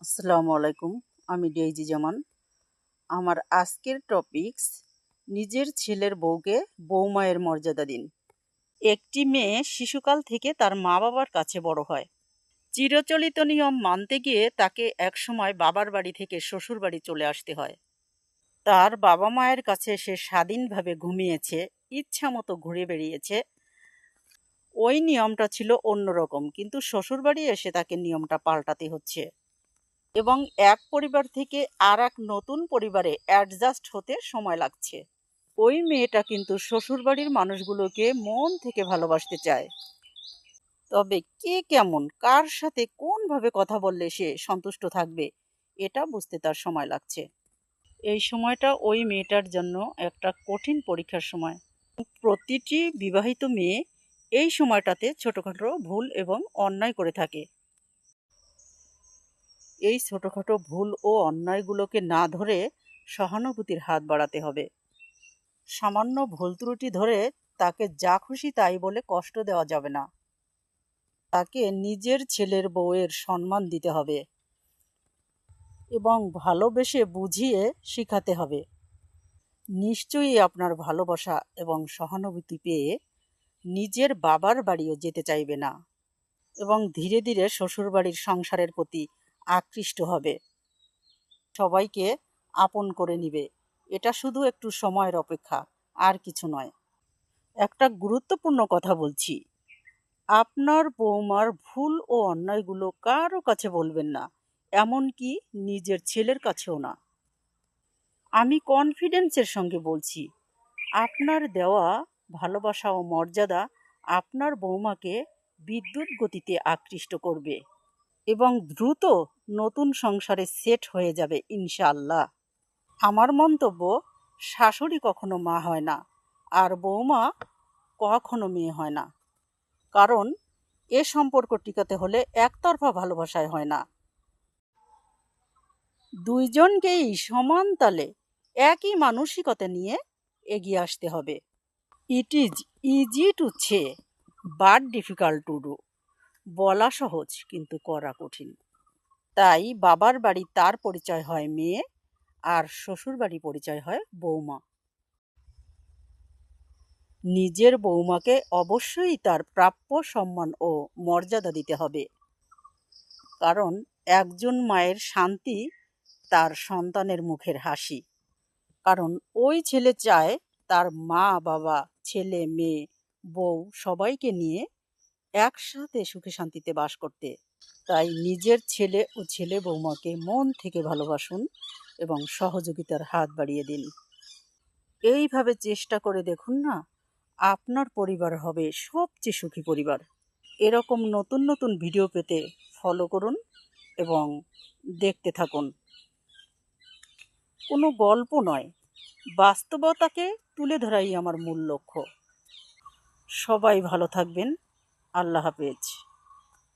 আসসালামু আলাইকুম। আমি ডেইজি জামান। আমার আজকের টপিকস নিজের ছেলের বউকে বৌমায়ের মর্যাদা দিন। একটি মেয়ে শিশুকাল থেকে তার মা বাবার কাছে বড় হয়। চিরচলিত নিয়ম মানতে গিয়ে তাকে একসময় বাবার বাড়ি থেকে শ্বশুর বাড়ি চলে আসতে হয়। তার বাবা মায়ের কাছে সে স্বাধীনভাবে ঘুমিয়েছে, ইচ্ছা মতো ঘুরে বেরিয়েছে। ওই নিয়মটা ছিল অন্যরকম, কিন্তু শ্বশুরবাড়ি এসে তাকে নিয়মটা পাল্টাতে হচ্ছে এবং এক পরিবার থেকে আর এক নতুন পরিবারে অ্যাডজাস্ট হতে সময় লাগছে। ওই মেয়েটা কিন্তু শ্বশুরবাড়ির মানুষগুলোকে মন থেকে ভালোবাসতে চায়, তবে কে কেমন, কার সাথে কোনভাবে কথা বললে সে সন্তুষ্ট থাকবে এটা বুঝতে তার সময় লাগছে। এই সময়টা ওই মেয়েটার জন্য একটা কঠিন পরীক্ষার সময়। প্রতিটি বিবাহিত মেয়ে এই সময়টাতে ছোটখাটো ভুল এবং অন্যায় করে থাকে। এই ছোটখাটো ভুল ও অন্যায়গুলোকে না ধরে সহানুভূতির হাত বাড়াতে হবে। সামান্য ভুল ত্রুটি ধরে তাকে যা খুশি তাই বলে কষ্ট দেওয়া যাবে না। তাকে নিজের ছেলের বউয়ের সম্মান দিতে হবে এবং ভালোবেসে বুঝিয়ে শিখাতে হবে। নিশ্চয়ই আপনার ভালোবাসা এবং সহানুভূতি পেয়ে নিজের বাবার বাড়িও যেতে চাইবে না এবং ধীরে ধীরে শ্বশুরবাড়ির সংসারের প্রতি আকৃষ্ট হবে। সবাইকে আপন করে নিবে। এটা শুধু একটু সময়ের অপেক্ষা, আর কিছু নয়। একটা গুরুত্বপূর্ণ কথা বলছি, আপনার বৌমার ভুল ও অন্যায়গুলো কারো কাছে বলবেন না, এমনকি নিজের ছেলের কাছেও না। আমি কনফিডেন্সের সঙ্গে বলছি, আপনার দেওয়া ভালোবাসা ও মর্যাদা আপনার বৌমাকে বিদ্যুৎ গতিতে আকৃষ্ট করবে এবং দ্রুত নতুন সংসারে সেট হয়ে যাবে ইনশাআল্লাহ। আমার মন্তব্য, শাশুড়ি কখনো মা হয় না, আর বৌমা কখনো মেয়ে হয় না। কারণ এ সম্পর্ক টিকাতে হলে একতরফা ভালোবাসায় হয় না, দুইজনকেই সমান তালে একই মানসিকতা নিয়ে এগিয়ে আসতে হবে। It is easy to say but difficult to do. বলা সহজ কিন্তু করা কঠিন। তাই বাবার বাড়ি তার পরিচয় হয় মেয়ে, আর শ্বশুর বাড়ি পরিচয় হয় বৌমা। নিজের বৌমাকে অবশ্যই তার প্রাপ্য সম্মান ও মর্যাদা দিতে হবে, কারণ একজন মায়ের শান্তি তার সন্তানের মুখের হাসি। কারণ ওই ছেলে চায় তার মা বাবা, ছেলে মেয়ে, বউ সবাইকে নিয়ে একসাথে সুখে শান্তিতে বাস করতে। তাই নিজের ছেলে ও ছেলে বৌমাকে মন থেকে ভালোবাসুন এবং সহযোগিতার হাত বাড়িয়ে দিন। এইভাবে চেষ্টা করে দেখুন না, আপনার পরিবার হবে সবচেয়ে সুখী পরিবার। এরকম নতুন নতুন ভিডিও পেতে ফলো করুন এবং দেখতে থাকুন। কোনো গল্প নয়, বাস্তবতাকে তুলে ধরাই আমার মূল লক্ষ্য। সবাই ভালো থাকবেন। আল্লাহ হাফেজ।